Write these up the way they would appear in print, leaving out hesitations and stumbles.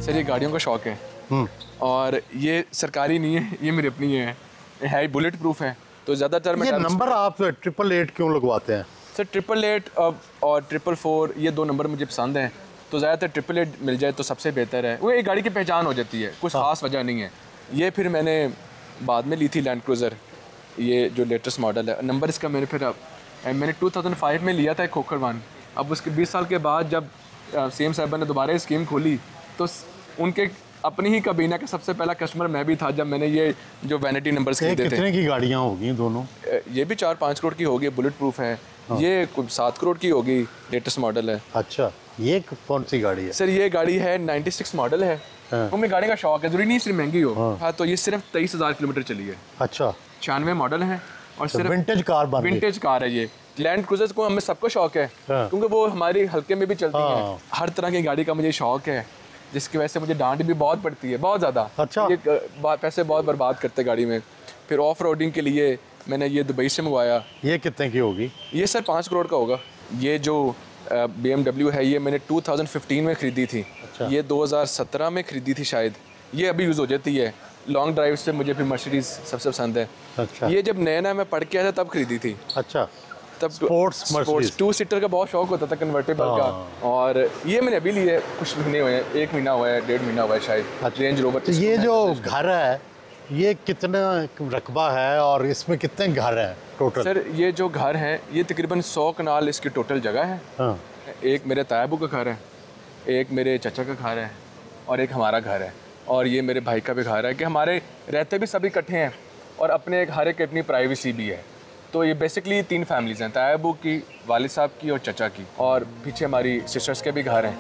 Sir ये गाड़ियों का शौक है और ये सरकारी नहीं है, ये मेरी अपनी है बुलेट प्रूफ है। तो ज़्यादातर मैं नंबर आप 888 क्यों लगवाते हैं? सर 888 और 444 ये 2 नंबर मुझे पसंद हैं, तो ज़्यादातर 888 मिल जाए तो सबसे बेहतर है। वो एक गाड़ी की पहचान हो जाती है, कुछ ख़ास वजह नहीं है। ये फिर मैंने बाद में ली थी लैंड क्रूज़र, ये जो लेटेस्ट मॉडल है। नंबर इसका मैंने 2005 में लिया था एक खोखर वन। अब उसके 20 साल के बाद जब सीएम साहब ने दोबारा स्कीम खोली तो उनके अपनी ही कबीना का सबसे पहला कस्टमर मैं भी था जब मैंने ये जो वैनिटी नंबर्स खरीदे थे। कितने की गाड़ियाँ होगी दोनों? ये भी 4-5 करोड़ की होगी, बुलेट प्रूफ है। ये 7 करोड़ की होगी, लेटेस्ट मॉडल है। अच्छा, ये कौन सी गाड़ी है? सर ये गाड़ी है 96 मॉडल है। वो मेरी गाड़ी का शौक है, जरूरी नहीं सिर्फ महंगी हो। हाँ, तो ये सिर्फ 23,000 किलोमीटर चली है। अच्छा, 96 मॉडल है और सिर्फ विंटेज कार है। ये लैंड क्रूजर्स को हमें सबको शौक है क्योंकि वो हमारी हल्के में भी चलती है। हर तरह की गाड़ी का मुझे शौक है, जिसकी वजह से मुझे डांट भी बहुत पड़ती है, बहुत ज़्यादा। अच्छा। ये पैसे बहुत बर्बाद करते गाड़ी में। फिर ऑफ रोडिंग के लिए मैंने ये दुबई से मंगवाया। ये कितने की होगी? ये सर 5 करोड़ का होगा। ये जो BMW है ये मैंने 2015 में ख़रीदी थी। अच्छा। ये 2017 में ख़रीदी थी शायद। ये अभी यूज़ हो जाती है। लॉन्ग ड्राइव से मुझे फिर मर्सिडीज़ सबसे पसंद है। अच्छा। ये जब नया मैं पढ़ के आया था तब ख़रीदी थी। अच्छा, तब स्पोर्ट्स 2 सीटर का बहुत शौक होता था, कन्वर्टेबल का। और ये मैंने अभी लिए कुछ महीने हुए हैं, 1 महीना हुआ है, 1.5 महीना हुआ है शायद। Range rover. तो ये जो घर है ये कितना रकबा है और इसमें कितने घर हैं टोटल? सर ये जो घर है ये तकरीबन 100 कनाल इसकी टोटल जगह है। हाँ। एक मेरे तायाबू का घर है, एक मेरे चाचा का घर है और एक हमारा घर है। और ये मेरे भाई का भी घर है कि हमारे रहते भी सभी इकट्ठे हैं और अपने हर एक अपनी प्राइवेसी भी है। तो ये बेसिकली 3 फैमिलीज़ हैं, तायाबू की, वालिद साहब की और चचा की, और पीछे हमारी सिस्टर्स के भी घर हैं।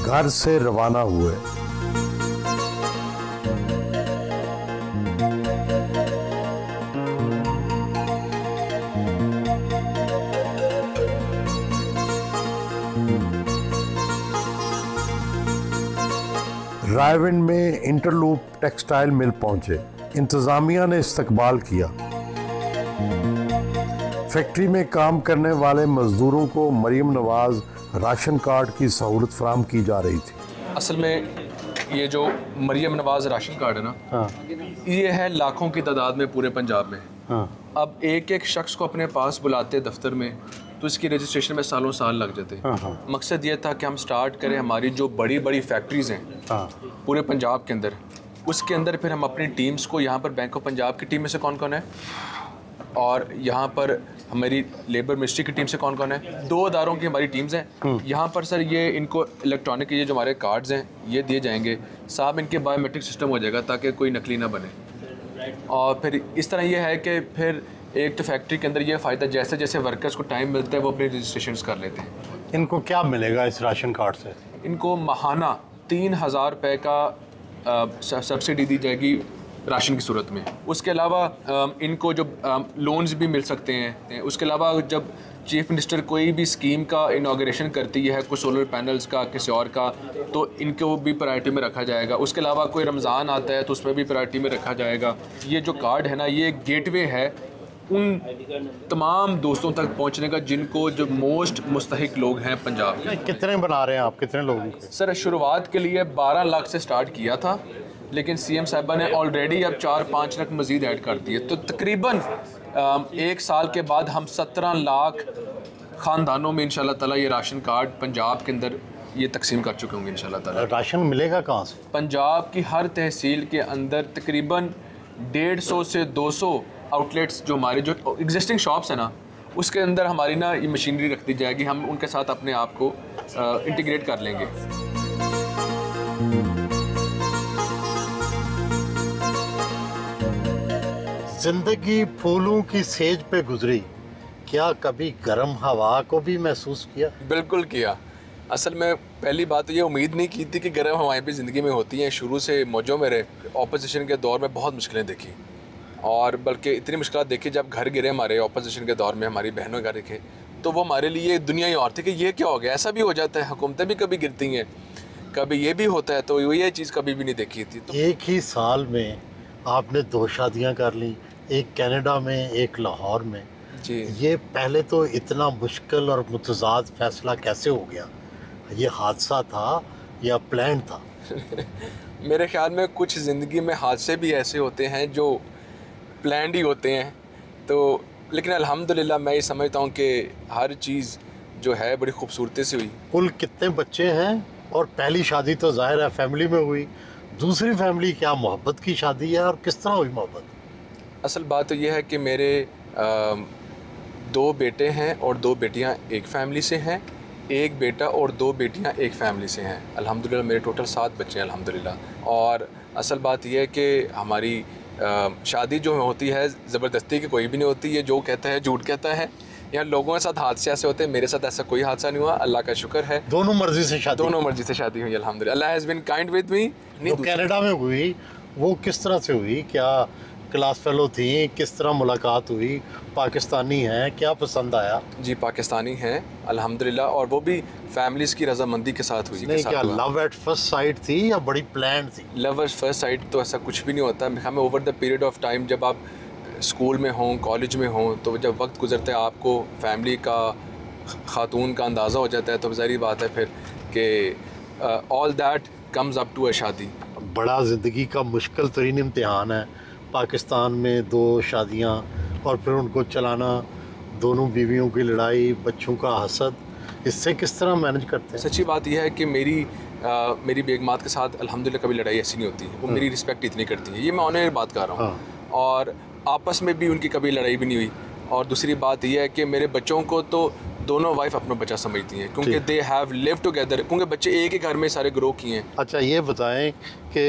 घर से रवाना हुए। रायविंड में इंटरलूप टेक्सटाइल मिल पहुंचे। इंतजामिया ने इस्तकबाल किया। फैक्ट्री में काम करने वाले मजदूरों को मरियम नवाज राशन कार्ड की सहूलत फराहम की जा रही थी। असल में ये जो मरियम नवाज राशन कार्ड है ना, हाँ। ये है लाखों की तादाद में पूरे पंजाब में। हाँ। अब एक एक शख्स को अपने पास बुलाते दफ्तर में तो इसकी रजिस्ट्रेशन में सालों साल लग जाते। हाँ। मकसद ये था कि हम स्टार्ट करें हमारी जो बड़ी बड़ी फैक्ट्रीज़ हैं पूरे पंजाब के अंदर, उसके अंदर फिर हम अपनी टीम्स को, यहाँ पर बैंक ऑफ पंजाब की टीम में से कौन कौन है और यहाँ पर हमारी लेबर मिनिस्ट्री की टीम से कौन कौन है, 2 अदारों की हमारी टीम्स हैं। यहाँ पर सर ये इनको इलेक्ट्रॉनिक ये जो हमारे कार्ड्स हैं ये दिए जाएंगे, साहब इनके बायोमेट्रिक सिस्टम हो जाएगा ताकि कोई नकली ना बने। और फिर इस तरह ये है कि फिर एक तो फैक्ट्री के अंदर ये फ़ायदा, जैसे जैसे वर्कर्स को टाइम मिलता है वो अपने रजिस्ट्रेशन कर लेते हैं। इनको क्या मिलेगा इस राशन कार्ड से? इनको माहाना 3,000 रुपये का सब्सिडी दी जाएगी राशन की सूरत में। उसके अलावा इनको जो लोन्स भी मिल सकते हैं। उसके अलावा जब चीफ मिनिस्टर कोई भी स्कीम का इनाग्रेशन करती है, कोई सोलर पैनल्स का किसी और का, तो इनको भी प्रायोरिटी में रखा जाएगा। उसके अलावा कोई रमज़ान आता है तो उसमें भी प्रायोरिटी में रखा जाएगा। ये जो कार्ड है ना, ये गेटवे है उन तमाम दोस्तों तक पहुंचने का जिनको जो मोस्ट मुस्तहिक लोग हैं पंजाब के। कितने बना रहे हैं आप, कितने लोगों के? सर शुरुआत के लिए 12 लाख से स्टार्ट किया था, लेकिन सीएम साहबा ने ऑलरेडी अब 4-5 लाख मज़ीद ऐड कर दिए। तो तकरीबन 1 साल के बाद हम 17 लाख ख़ानदानों में इंशाल्लाह ताला ये राशन कार्ड पंजाब के अंदर ये तकसीम कर चुके होंगे इंशाल्लाह ताला। राशन मिलेगा कहाँ से? पंजाब की हर तहसील के अंदर तकरीबन 150 से 200 आउटलेट्स जो हमारे जो एग्जिस्टिंग शॉप्स हैं ना, उसके अंदर हमारी ना ये मशीनरी रख दी जाएगी। हम उनके साथ अपने आप को इंटीग्रेट कर लेंगे। जिंदगी फूलों की सेज पे गुजरी, क्या कभी गर्म हवा को भी महसूस किया? बिल्कुल किया। असल में पहली बात तो ये उम्मीद नहीं की थी कि गर्म हवाएं भी ज़िंदगी में होती हैं। शुरू से मौजों में रहे, ऑपोजिशन के दौर में बहुत मुश्किलें देखी, और बल्कि इतनी मुश्किल देखी जब घर गिरे हमारे ऑपोजिशन के दौर में, हमारी बहनों घर दिखे, तो वो हमारे लिए दुनिया ही और थी कि ये क्या हो गया, ऐसा भी हो जाता है, हुकूमतें भी कभी गिरती हैं, कभी ये भी होता है। तो ये चीज़ कभी भी नहीं देखी थी। तो एक ही साल में आपने 2 शादियाँ कर ली, एक कनाडा में, एक लाहौर में जी। ये पहले तो इतना मुश्किल और मुतज़ाद फ़ैसला कैसे हो गया? ये हादसा था या प्लान था? मेरे ख्याल में कुछ ज़िंदगी में हादसे भी ऐसे होते हैं जो प्लान्ड ही होते हैं, तो लेकिन अल्हम्दुलिल्लाह मैं ये समझता हूँ कि हर चीज़ जो है बड़ी खूबसूरती से हुई। कुल कितने बच्चे हैं? और पहली शादी तो ज़ाहिर है फैमिली में हुई, दूसरी फैमिली क्या मोहब्बत की शादी है और किस तरह हुई मोहब्बत? असल बात तो ये है कि मेरे 2 बेटे हैं और 2 बेटियां एक फैमिली से हैं, एक बेटा और 2 बेटियां एक फैमिली से हैं। अल्हम्दुलिल्लाह मेरे टोटल 7 बच्चे हैं अल्हम्दुलिल्लाह। और असल बात यह है कि हमारी शादी जो होती है ज़बरदस्ती की कोई भी नहीं होती, ये जो कहता है झूठ कहता है। यहाँ लोगों के साथ हादसे ऐसे होते हैं, मेरे साथ ऐसा कोई हादसा नहीं हुआ, अल्लाह का शुक्र है। दोनों मर्जी से शादी? दोनों मर्जी से शादी हुई अल्हम्दुलिल्लाह, Allah has been kind with me. जो कनाडा में हुई वो किस तरह से हुई? क्या क्लास फेलो थी? किस तरह मुलाकात हुई? पाकिस्तानी हैं, क्या पसंद आया? जी पाकिस्तानी हैं अल्हम्दुलिल्लाह, और वो भी फैमिलीज़ की रजामंदी के साथ हुई। नहीं, क्या लव एट फर्स्ट साइट थी या बड़ी प्लान थी? लव एट फर्स्ट साइट तो ऐसा कुछ भी नहीं होता। हमें over the period of time, जब आप स्कूल में हों, कॉलेज में हों, तो जब वक्त गुजरता है आपको फैमिली का, ख़ातून का अंदाज़ा हो जाता है, तो ज़ाहिर बात है फिर कि all that comes up to a शादी। बड़ा ज़िंदगी का मुश्किल तरीन इम्तिहान है पाकिस्तान में 2 शादियाँ और फिर उनको चलाना, दोनों बीवियों की लड़ाई, बच्चों का हसद, इससे किस तरह मैनेज करते हैं? सच्ची बात यह है कि मेरी बेगमात के साथ अल्हम्दुलिल्लाह कभी लड़ाई ऐसी नहीं होती, वो मेरी रिस्पेक्ट इतनी करती है, ये मैं ऑनलाइन बात कर रहा हूँ। और आपस में भी उनकी कभी लड़ाई भी नहीं हुई। और दूसरी बात यह है कि मेरे बच्चों को तो दोनों वाइफ अपना बच्चा समझती हैं, क्योंकि दे हैव लिव टुगेदर, क्योंकि बच्चे एक ही घर में सारे ग्रो किए हैं। अच्छा ये बताएं कि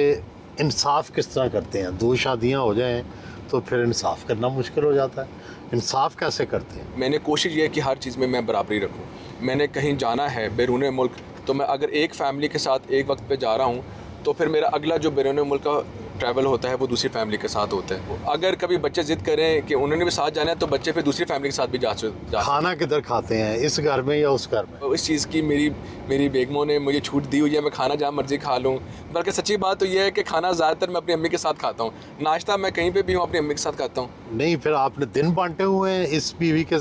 इंसाफ किस तरह करते हैं? 2 शादियाँ हो जाएं तो फिर इंसाफ करना मुश्किल हो जाता है, इंसाफ कैसे करते हैं? मैंने कोशिश ये है कि हर चीज़ में मैं बराबरी रखूँ। मैंने कहीं जाना है बैरून मुल्क, तो मैं अगर एक फ़ैमिली के साथ एक वक्त पे जा रहा हूँ, तो फिर मेरा अगला जो बैरून मुल्क का ट्रैवल होता है वो दूसरी फैमिली के साथ होता है। अगर कभी बच्चे ज़िद करें कि उन्होंने भी साथ जाना है, तो बच्चे फिर दूसरी फैमिली के साथ भी जा खाना किधर खाते हैं, इस घर में या उस घर में? इस चीज़ की मेरी बेगमों ने मुझे छूट दी हुई है, मैं खाना जहाँ मर्जी खा लूँ। बल्कि सच्ची बात तो ये है कि खाना ज़्यादातर मैं अपनी अम्मी के साथ खाता हूँ, नाश्ता मैं कहीं पर भी हूँ अपनी अम्मी के साथ खाता हूँ। नहीं, फिर आपने दिन बांटे हुए हैं, इस बीवी के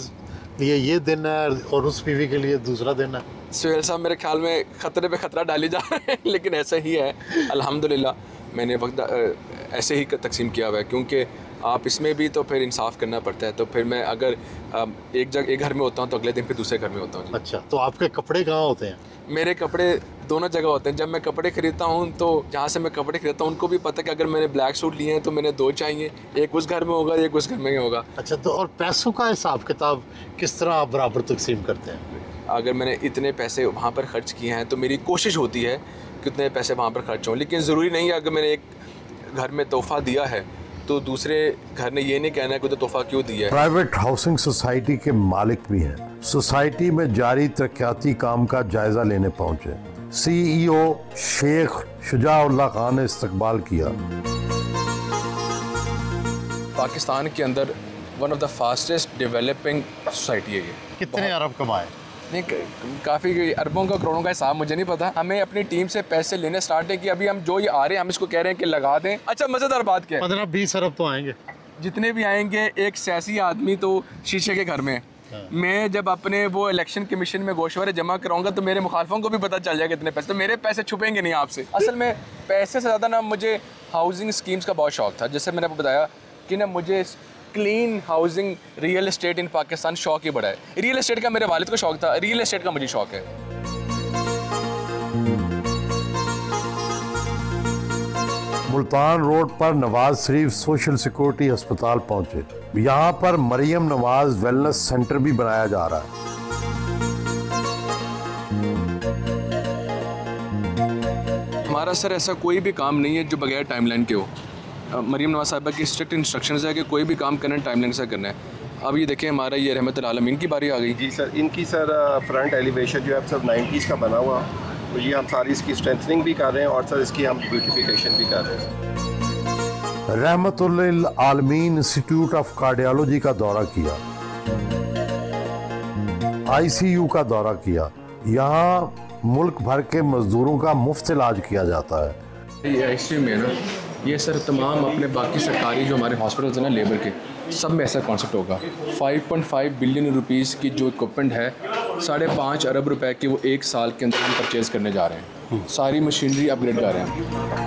लिए ये दिन है और उस बीवी के लिए दूसरा दिन है? सुहेल साहब मेरे ख्याल में ख़तरे पे ख़तरा डाली जा रहा है, लेकिन ऐसा ही है अल्हम्दुलिल्लाह। मैंने वक्त ऐसे ही तकसीम किया हुआ है, क्योंकि आप इसमें भी तो फिर इंसाफ करना पड़ता है। तो फिर मैं अगर एक घर में होता हूँ तो अगले दिन फिर दूसरे घर में होता हूँ। अच्छा, तो आपके कपड़े कहाँ होते हैं? मेरे कपड़े दोनों जगह होते हैं। जब मैं कपड़े खरीदता हूँ तो जहाँ से मैं कपड़े खरीदता हूँ उनको भी पता है कि अगर मैंने ब्लैक सूट लिए हैं तो मैंने 2 चाहिए, एक उस घर में होगा, एक उस घर में ही होगा। अच्छा, तो और पैसों का हिसाब किताब किस तरह आप बराबर तकसीम करते हैं? अगर मैंने इतने पैसे वहाँ पर ख़र्च किए हैं तो मेरी कोशिश होती है कि उतने पैसे वहाँ पर खर्च हों, लेकिन ज़रूरी नहीं है अगर मैंने एक घर में तोहफ़ा दिया है तो दूसरे घर ने ये नहीं कहना है कि तो तोहफ़ा क्यों दिया है। प्राइवेट हाउसिंग सोसाइटी के मालिक भी हैं। सोसाइटी में जारी तरक्याती काम का जायजा लेने पहुंचे। CEO शेख शुजाउल्लाह खान ने इस्तकबाल किया। पाकिस्तान के अंदर one of the fastest developing society है ये। कितने अरब कमाए? नहीं, काफ़ी अरबों का, करोड़ों का हिसाब मुझे नहीं पता। हमें अपनी टीम से पैसे लेने स्टार्ट है कि अभी हम जो ये आ रहे हैं हम इसको कह रहे हैं कि लगा दें। अच्छा, मज़ेदार बात क्या है, 15-20 अरब तो आएंगे। जितने भी आएंगे, एक सियासी आदमी तो शीशे के घर में। मैं जब अपने वो इलेक्शन कमीशन में गोशवारे जमा कराऊंगा तो मेरे मुखालफों को भी पता चल जाएगा कितने पैसे, तो मेरे पैसे छुपेंगे नहीं आपसे। असल में पैसे से ज़्यादा ना मुझे हाउसिंग स्कीम्स का बहुत शौक था। जैसे मैंने आपको बताया कि ना मुझे क्लीन हाउसिंग, रियल एस्टेट इन पाकिस्तान शौक ही बड़ा है। रियल एस्टेट का मेरे वालिद को शौक था, रियल एस्टेट का मुझे शौक है। मुल्तान रोड पर नवाज शरीफ सोशल सिक्योरिटी अस्पताल पहुंचे। यहाँ पर मरियम नवाज वेलनेस सेंटर भी बनाया जा रहा है। हमारा सर ऐसा कोई भी काम नहीं है जो बगैर टाइमलाइन के हो। मरियम नवाज साहिबा की स्ट्रिक्ट इंस्ट्रक्शंस है कि कोई भी काम करना है टाइमलाइन से करना है। अब ये देखें, हमारा ये रहमतुल आलमीन की बारी आ गई। जी सर, इनकी सर फ्रंट एलिवेशन जो है सब 90s का बना हुआ, तो ये हम सारी इसकी स्ट्रेंथनिंग भी कर रहे हैं और सर इसकी हम ब्यूटिफिकेशन भी कर रहे हैं। रहमतुल आलमीन इंस्टीट्यूट ऑफ कार्डियोलॉजी का दौरा किया, ICU का दौरा किया। यहाँ मुल्क भर के मजदूरों का मुफ्त इलाज किया जाता है। ये ICU में ना, ये सर तमाम अपने बाकी सरकारी जो हमारे हॉस्पिटल्स हैं ना लेबर के, सब में ऐसा कॉन्सेप्ट होगा। 5.5 बिलियन रुपीज़ की जो इक्विपमेंट है 5.5 अरब रुपए की वो 1 साल के अंदर हम परचेज़ करने जा रहे हैं। सारी मशीनरी अपग्रेड कर रहे हैं।